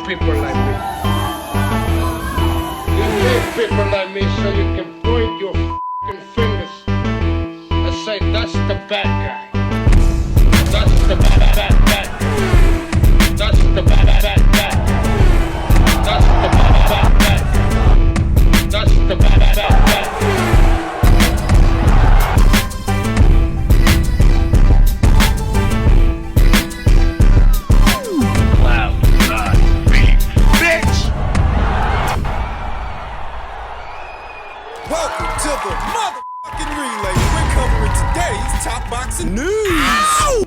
people like me. You need people like me so you can point your f***ing fingers and say, that's the bad guy. That's the bad guy. That's the bad guy. That's the bad guy. That's the bad guy. Welcome to the motherfucking relay. We're covering today's top boxing news.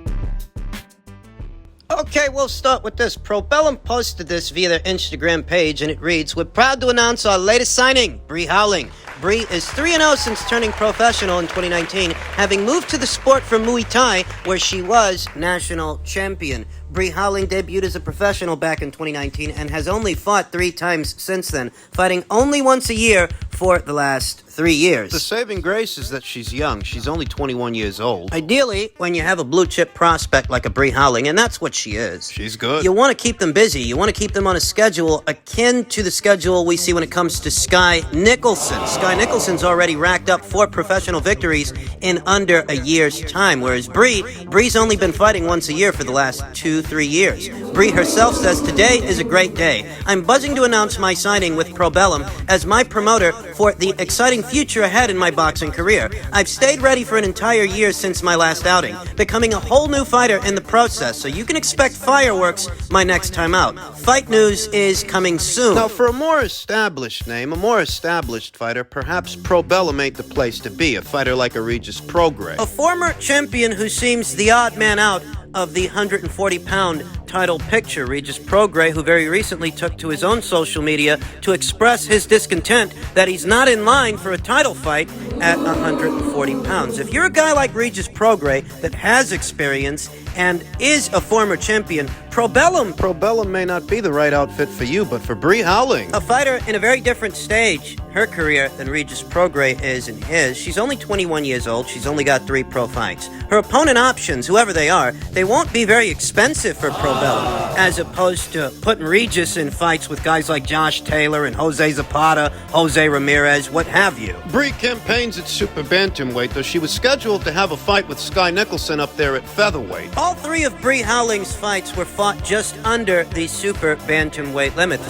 Okay, we'll start with this. Probellum posted this via their Instagram page, and it reads, "We're proud to announce our latest signing, Bree Howling. Bree is 3-0 since turning professional in 2019, having moved to the sport from Muay Thai, where she was national champion. Bree Howling debuted as a professional back in 2019 and has only fought 3 times since then, fighting only once a year for the last 3 years. The saving grace is that she's young. She's only 21 years old. Ideally, when you have a blue-chip prospect like a Bree Howling, and that's what she is, She's good. you want to keep them busy. You want to keep them on a schedule akin to the schedule we see when it comes to Sky Nicholson. Sky Nicholson's already racked up 4 professional victories in under a year's time, whereas Bree's only been fighting once a year for the last 2-3 years. Bree herself says, "Today is a great day. I'm buzzing to announce my signing with Probellum as my promoter for the exciting future ahead in my boxing career. I've stayed ready for an entire year since my last outing, becoming a whole new fighter in the process, so you can expect fireworks my next time out. Fight news is coming soon." Now, for a more established name, a more established fighter, perhaps Probellum ain't the place to be. A fighter like a Regis Prograis. A former champion who seems the odd man out of the 140-pound title picture, Regis Prograis, who very recently took to his own social media to express his discontent that he's not in line for a title fight at 140 pounds. If you're a guy like Regis Prograis that has experience and is a former champion, Probellum may not be the right outfit for you, but for Bree Howling, a fighter in a very different stage, her career, than Regis Prograis is in his. She's only 21 years old. She's only got 3 pro fights. Her opponent options, whoever they are, they won't be very expensive for Probellum, as opposed to putting Regis in fights with guys like Josh Taylor and Jose Zapata, Jose Ramirez, what have you. Bree campaigns at super bantamweight, though she was scheduled to have a fight with Sky Nicholson up there at featherweight. All 3 of Bree Howling's fights were fought just under the super bantamweight limit,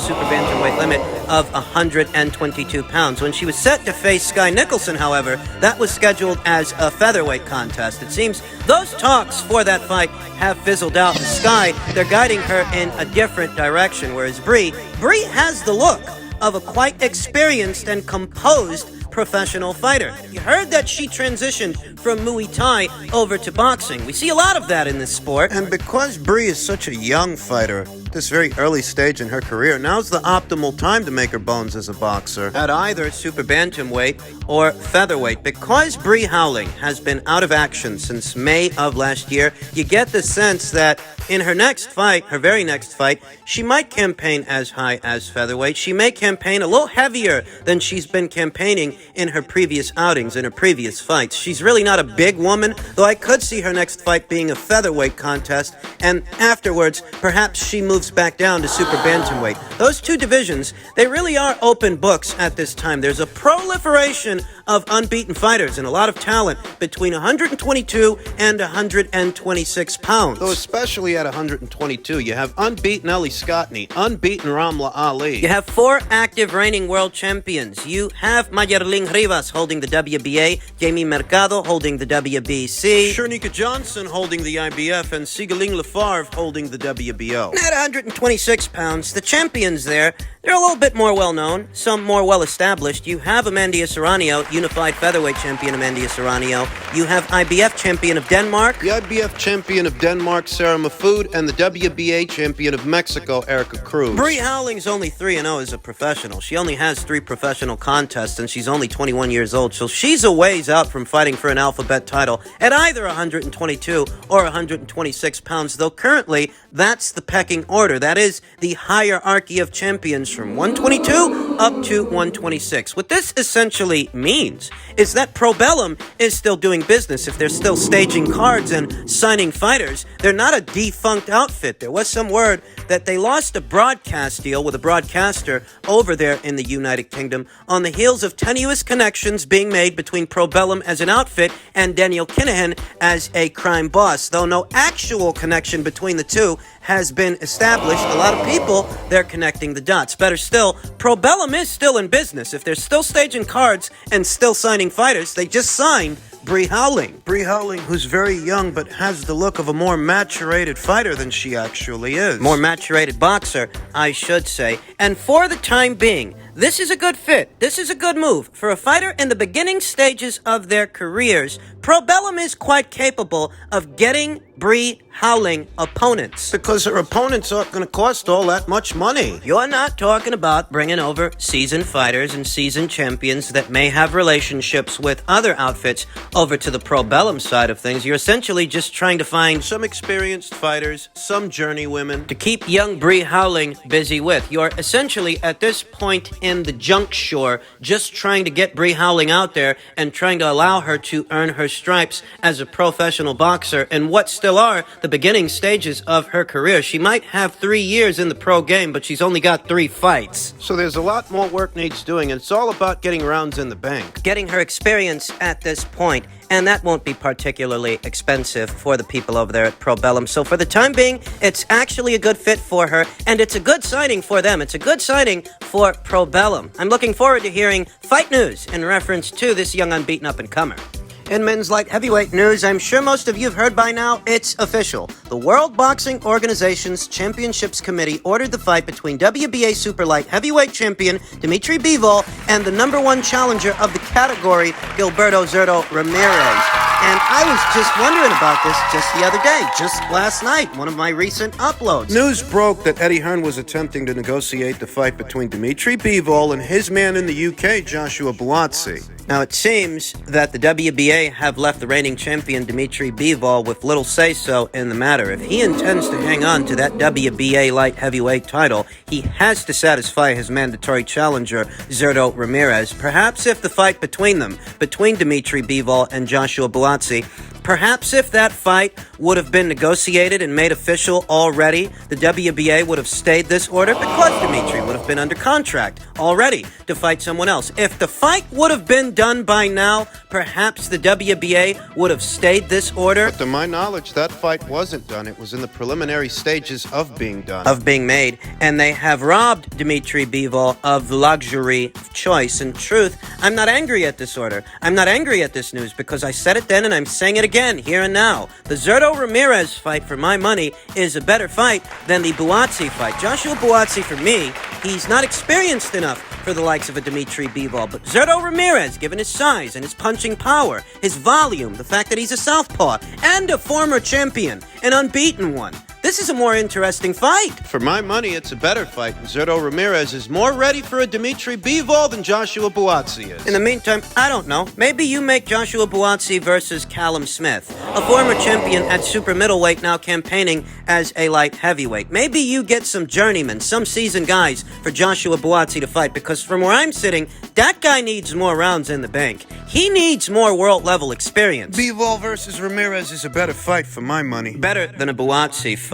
of 122 pounds. When she was set to face Sky Nicholson, however, that was scheduled as a featherweight contest. It seems those talks for that fight have fizzled out. And Sky, they're guiding her in a different direction, whereas Bree has the look of a quite experienced and composed professional fighter. You heard that she transitioned from Muay Thai over to boxing. We see a lot of that in this sport. And because Bree is such a young fighter, this very early stage in her career, now's the optimal time to make her bones as a boxer. At either super bantamweight or featherweight. Because Bree Howling has been out of action since May of last year, you get the sense that in her next fight, her very next fight, she might campaign as high as featherweight. She may campaign a little heavier than she's been campaigning in her previous outings, in her previous fights. She's really not a big woman, though I could see her next fight being a featherweight contest, and afterwards, perhaps she moves back down to super bantamweight. Those 2 divisions, they really are open books at this time. There's a proliferation of unbeaten fighters and a lot of talent between 122 and 126 pounds. Though especially at 122, you have unbeaten Ellie Scottney, unbeaten Ramla Ali. You have 4 active reigning world champions. You have Mayerling Rivas holding the WBA, Jamie Mercado holding the WBC, Shernika Johnson holding the IBF, and Sigaling Lafarve holding the WBO. At 126 pounds, the champions there, they're a little bit more well-known, some more well-established. You have Amandia Serrano, unified featherweight champion Amandia Serrano. You have IBF champion of Denmark, The IBF champion of Denmark, Sarah Mahfoud, and the WBA champion of Mexico, Erica Cruz. Bree Howling's only 3-0 as a professional. She only has 3 professional contests, and she's only 21 years old, so she's a ways out from fighting for an alphabet title at either 122 or 126 pounds, though currently that's the pecking order. That is the hierarchy of champions from 122 up to 126. What this essentially means means is that Probellum is still doing business. If they're still staging cards and signing fighters, they're not a defunct outfit. There was some word that they lost a broadcast deal with a broadcaster over there in the United Kingdom on the heels of tenuous connections being made between Probellum as an outfit and Daniel Kinahan as a crime boss. Though no actual connection between the two has been established, a lot of people, they're connecting the dots. Better still, Probellum is still in business. If they're still staging cards and still signing fighters, they just signed Bree Howling. Bree Howling, who's very young but has the look of a more maturated fighter than she actually is. More maturated boxer, I should say. And for the time being, this is a good fit. This is a good move. For a fighter in the beginning stages of their careers, Probellum is quite capable of getting Bree Howling opponents. Because her opponents aren't going to cost all that much money. You're not talking about bringing over seasoned fighters and seasoned champions that may have relationships with other outfits over to the Probellum side of things. You're essentially just trying to find some experienced fighters, some journeywomen to keep young Bree Howling busy with. You're essentially at this point in the juncture just trying to get Bree Howling out there and trying to allow her to earn her stripes as a professional boxer in what still are the beginning stages of her career. She might have 3 years in the pro game, but she's only got 3 fights. So there's a lot more work needs doing, and it's all about getting rounds in the bank. Getting her experience at this point, and that won't be particularly expensive for the people over there at Probellum. So for the time being, it's actually a good fit for her, and it's a good signing for them. It's a good signing for Probellum. I'm looking forward to hearing fight news in reference to this young unbeaten up-and-comer. In men's light heavyweight news, I'm sure most of you have heard by now, it's official. The World Boxing Organization's Championships Committee ordered the fight between WBA super light heavyweight champion Dimitri Bivol and the #1 challenger of the category, Gilberto Zurdo Ramirez. And I was just wondering about this just the other day, just last night, one of my recent uploads. News broke that Eddie Hearn was attempting to negotiate the fight between Dimitri Bivol and his man in the UK, Joshua Buatsi. Now, it seems that the WBA have left the reigning champion Dimitri Bivol with little say-so in the matter. If he intends to hang on to that WBA light heavyweight title, he has to satisfy his mandatory challenger, Zurdo Ramirez. Perhaps if the fight between them, between Dimitri Bivol and Joshua Buatsi, perhaps if that fight would have been negotiated and made official already, the WBA would have stayed this order because Dimitri would have been under contract already to fight someone else. If the fight would have been done by now, perhaps the WBA would have stayed this order. But to my knowledge, that fight wasn't done. It was in the preliminary stages of being done. Of being made. And they have robbed Dimitri Bivol of the luxury of choice. In truth, I'm not angry at this order. I'm not angry at this news because I said it then and I'm saying it again, here and now. The Zurdo Ramirez fight, for my money, is a better fight than the Buatsi fight. Joshua Buatsi, for me, he's not experienced enough for the likes of a Dimitri Bivol. But Zurdo Ramirez, given his size and his punching power, his volume, the fact that he's a southpaw, and a former champion, an unbeaten one, this is a more interesting fight. For my money, it's a better fight. Zurdo Ramirez is more ready for a Dimitri Bivol than Joshua Buatsi is. In the meantime, I don't know. Maybe you make Joshua Buatsi versus Callum Smith, a former champion at super middleweight now campaigning as a light heavyweight. Maybe you get some journeymen, some seasoned guys for Joshua Buatsi to fight, because from where I'm sitting, that guy needs more rounds in the bank. He needs more world-level experience. Bivol versus Ramirez is a better fight for my money. Better than a Buatsi fight.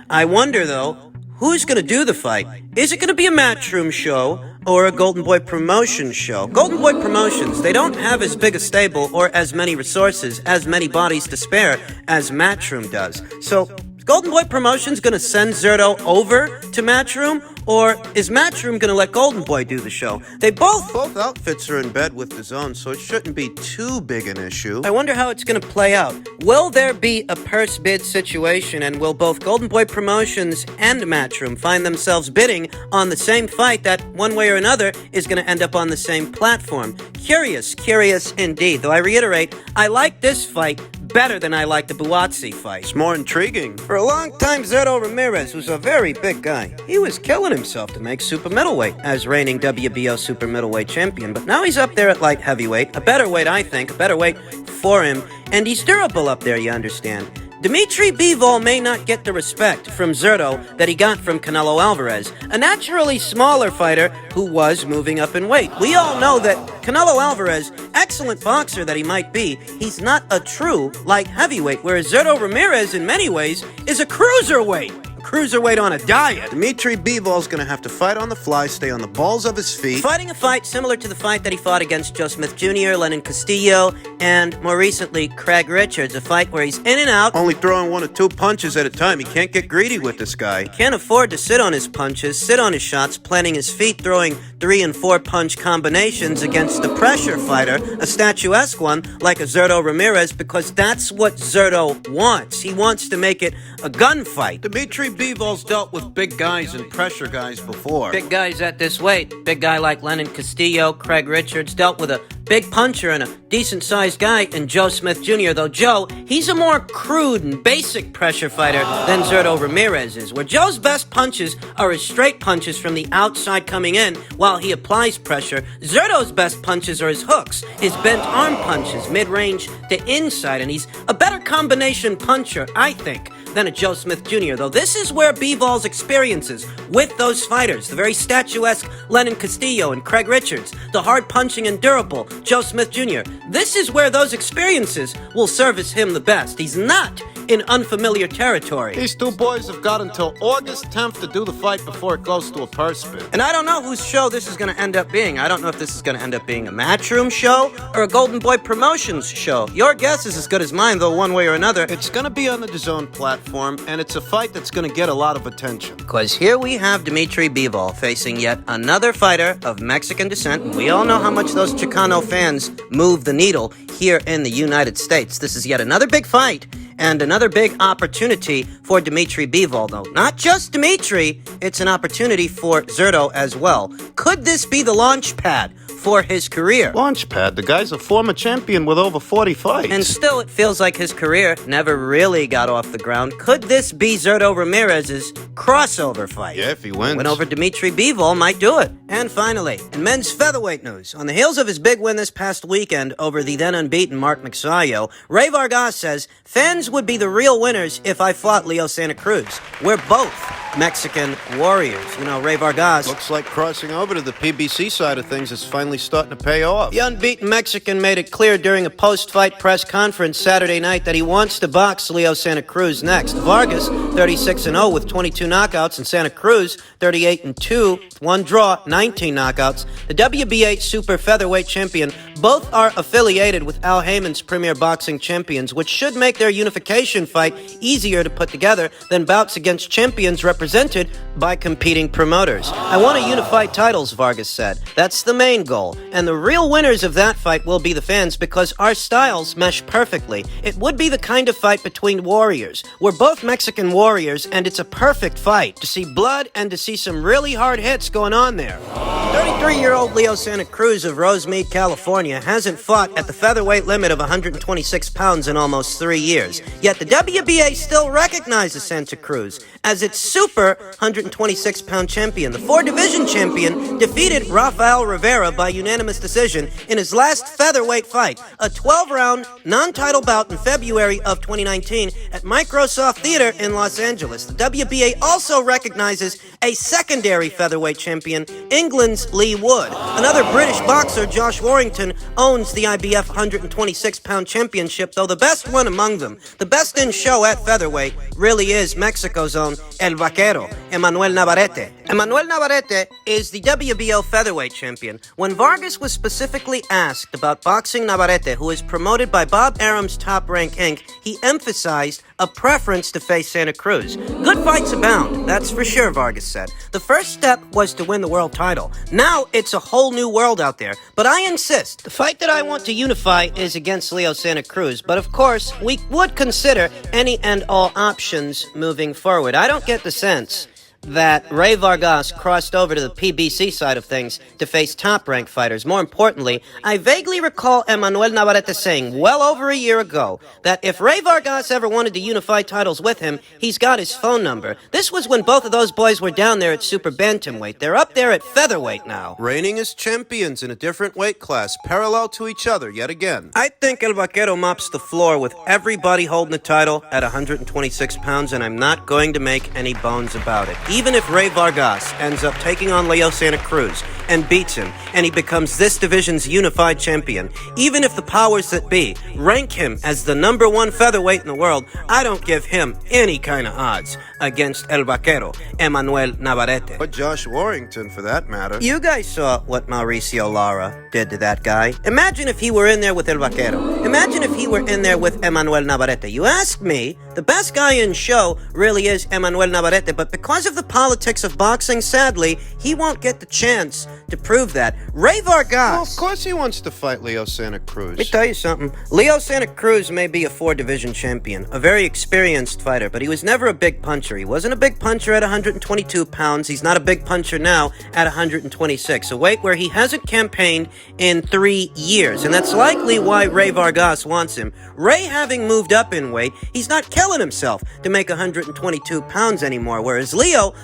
I wonder, though, who's going to do the fight? Is it going to be a Matchroom show or a Golden Boy Promotions show? Golden Boy Promotions, they don't have as big a stable or as many resources, as many bodies to spare as Matchroom does. So, is Golden Boy Promotions going to send Zurdo over to Matchroom? Or is Matchroom going to let Golden Boy do the show? Both outfits are in bed with DAZN, so it shouldn't be too big an issue. I wonder how it's going to play out. Will there be a purse bid situation, and will both Golden Boy Promotions and Matchroom find themselves bidding on the same fight that, one way or another, is going to end up on the same platform? Curious indeed. Though I reiterate, I like this fight better than I like the Buatsi fight. It's more intriguing. For a long time, Zurdo Ramirez was a very big guy. He was killing himself to make super middleweight as reigning WBO super middleweight champion, but now he's up there at light heavyweight, a better weight, I think, a better weight for him, and he's durable up there, you understand. Dimitri Bivol may not get the respect from Zurdo that he got from Canelo Alvarez, a naturally smaller fighter who was moving up in weight. We all know that Canelo Alvarez, excellent boxer that he might be, he's not a true light heavyweight, whereas Zurdo Ramirez in many ways is a cruiserweight. Cruiserweight on a diet. Dimitri Bivol's going to have to fight on the fly, stay on the balls of his feet. Fighting a fight similar to the fight that he fought against Joe Smith Jr., Lennon Castillo, and more recently, Craig Richards, a fight where he's in and out. Only throwing 1 or 2 punches at a time. He can't get greedy with this guy. Can't afford to sit on his punches, sit on his shots, planting his feet, throwing 3 and 4 punch combinations against a pressure fighter, a statuesque one like a Zurdo Ramirez, because that's what Zurdo wants. He wants to make it a gunfight. Dimitri Bivol's dealt with big guys and pressure guys before. Big guys at this weight. Big guy like Lennon Castillo, Craig Richards, dealt with a big puncher and a decent-sized guy in Joe Smith Jr., though Joe, he's a more crude and basic pressure fighter than Zurdo Ramirez is, where Joe's best punches are his straight punches from the outside coming in while he applies pressure. Zurdo's best punches are his hooks, his bent arm punches, mid-range to inside, and he's a better combination puncher, I think, than a Joe Smith Jr., though this is where Bivol's experiences with those fighters, the very statuesque Lennon Castillo and Craig Richards, the hard-punching and durable Joe Smith Jr., this is where those experiences will service him the best. He's not in unfamiliar territory. These 2 boys have got until August 10th to do the fight before it goes to a purse bid. And I don't know whose show this is going to end up being. I don't know if this is going to end up being a Matchroom show or a Golden Boy Promotions show. Your guess is as good as mine, though, one way or another. It's going to be on the DAZN platform, and it's a fight that's going to get a lot of attention. Because here we have Dimitri Bivol facing yet another fighter of Mexican descent, and we all know how much those Chicano fans move the needle here in the United States. This is yet another big fight and another big opportunity for Dimitri Bivol, though. Not just Dimitri, it's an opportunity for Zurdo as well. Could this be the launch pad for his career? Launchpad, the guy's a former champion with over 40 fights. And still, it feels like his career never really got off the ground. Could this be Zurdo Ramirez's crossover fight? Yeah, if he wins. Win over Dimitri Bivol might do it. And finally, in men's featherweight news, on the heels of his big win this past weekend over the then unbeaten Mark Magsayo, Ray Vargas says, fans would be the real winners if I fought Leo Santa Cruz. We're both Mexican warriors. You know, Ray Vargas. Looks like crossing over to the PBC side of things is finally starting to pay off. The unbeaten Mexican made it clear during a post-fight press conference Saturday night that he wants to box Leo Santa Cruz next. Vargas, 36-0 with 22 knockouts, and Santa Cruz, 38-2 with 1 draw, 19 knockouts. The WBA super featherweight champion, both are affiliated with Al Haymon's Premier Boxing Champions, which should make their unification fight easier to put together than bouts against champions represented by competing promoters. I want to unify titles, Vargas said. That's the main goal. And the real winners of that fight will be the fans because our styles mesh perfectly. It would be the kind of fight between warriors. We're both Mexican warriors, and it's a perfect fight to see blood and to see some really hard hits going on there. 33-year-old Leo Santa Cruz of Rosemead, California, hasn't fought at the featherweight limit of 126 pounds in almost 3 years. Yet the WBA still recognizes Santa Cruz as its super 126-pound champion. The 4-division champion defeated Rafael Rivera by unanimous decision in his last featherweight fight, a 12-round non-title bout in February of 2019 at Microsoft Theater in Los Angeles. The WBA also recognizes a secondary featherweight champion, England's Lee Wood. Another British boxer, Josh Warrington, owns the IBF 126-pound championship, though the best one among them, the best in show at featherweight, really is Mexico's own El Vaquero, Emmanuel Navarrete. Emmanuel Navarrete is the WBO featherweight champion. When Vargas was specifically asked about boxing Navarrete, who is promoted by Bob Arum's Top Rank Inc., he emphasized a preference to face Santa Cruz. Good fights abound, that's for sure, Vargas said. The first step was to win the world title. Now it's a whole new world out there. But I insist, the fight that I want to unify is against Leo Santa Cruz. But of course, we would consider any and all options moving forward. I don't get the sense that Ray Vargas crossed over to the PBC side of things to face top-ranked fighters. More importantly, I vaguely recall Emmanuel Navarrete saying well over a year ago that if Ray Vargas ever wanted to unify titles with him, he's got his phone number. This was when both of those boys were down there at super bantamweight. They're up there at featherweight now. Reigning as champions in a different weight class, parallel to each other yet again. I think El Vaquero mops the floor with everybody holding the title at 126 pounds, and I'm not going to make any bones about it. Even if Ray Vargas ends up taking on Leo Santa Cruz and beats him, and he becomes this division's unified champion, even if the powers that be rank him as the #1 featherweight in the world, I don't give him any kind of odds against El Vaquero, Emmanuel Navarrete. But Josh Warrington, for that matter. You guys saw what Mauricio Lara did to that guy. Imagine if he were in there with El Vaquero. Imagine if he were in there with Emmanuel Navarrete. You ask me, the best guy in show really is Emmanuel Navarrete, but because of the politics of boxing, sadly, he won't get the chance to prove that. Ray Vargas. Well, of course he wants to fight Leo Santa Cruz. Let me tell you something. Leo Santa Cruz may be a 4-division champion, a very experienced fighter, but he was never a big puncher. He wasn't a big puncher at 122 pounds. He's not a big puncher now at 126, a weight where he hasn't campaigned in 3 years, and that's likely why Ray Vargas wants him. Ray, having moved up in weight, he's not killing himself to make 122 pounds anymore, whereas Leo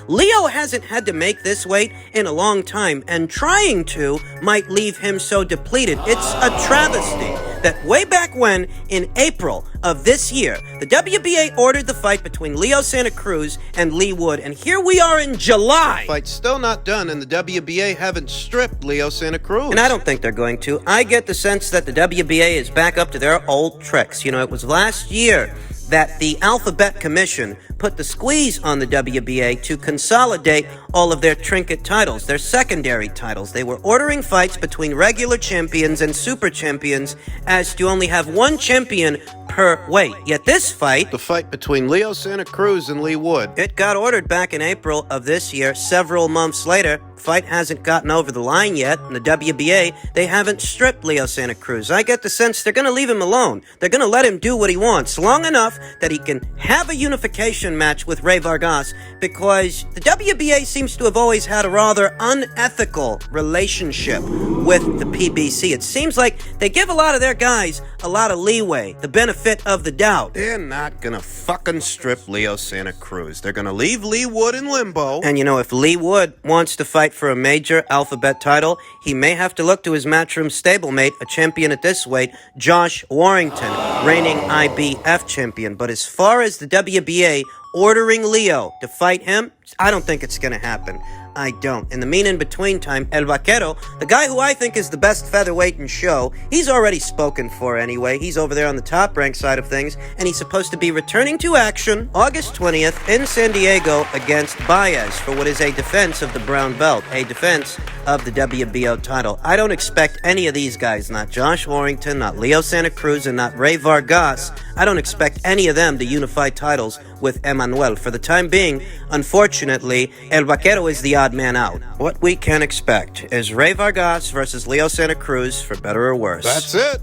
hasn't had to make this weight in a long time, and trying to might leave him so depleted. It's a travesty that way back when, in April of this year, the WBA ordered the fight between Leo Santa Cruz and Lee Wood, and here we are in July. The fight's still not done, and the WBA haven't stripped Leo Santa Cruz. And I don't think they're going to. I get the sense that the WBA is back up to their old tricks. You know, it was last year that the Alphabet Commission put the squeeze on the WBA to consolidate all of their trinket titles, their secondary titles. They were ordering fights between regular champions and super champions as to only have one champion per weight. Yet this fight, the fight between Leo Santa Cruz and Lee Wood, it got ordered back in April of this year. Several months later, fight hasn't gotten over the line yet. In the WBA, they haven't stripped Leo Santa Cruz. I get the sense they're going to leave him alone. They're going to let him do what he wants long enough that he can have a unification match with Ray Vargas, because the WBA seems to have always had a rather unethical relationship with the PBC. It seems like they give a lot of their guys a lot of leeway, the benefit of the doubt. they're not gonna fucking strip Leo Santa Cruz. They're gonna leave Lee Wood in limbo. And you know, if Lee Wood wants to fight for a major Alphabet title, he may have to look to his matchroom stablemate, a champion at this weight, Josh Warrington, reigning IBF champion. But as far as the WBA ordering Leo to fight him, I don't think it's going to happen. I don't. In the in-between time, El Vaquero, the guy who I think is the best featherweight in show, he's already spoken for anyway. He's over there on the top-ranked side of things, and he's supposed to be returning to action August 20th in San Diego against Baez for what is a defense of the brown belt, a defense of the WBO title. I don't expect any of these guys, not Josh Warrington, not Leo Santa Cruz, and not Ray Vargas. I don't expect any of them to unify titles with Emmanuel. For the time being, unfortunately, El Vaquero is the odd man out. What we can expect is Ray Vargas versus Leo Santa Cruz, for better or worse. That's it.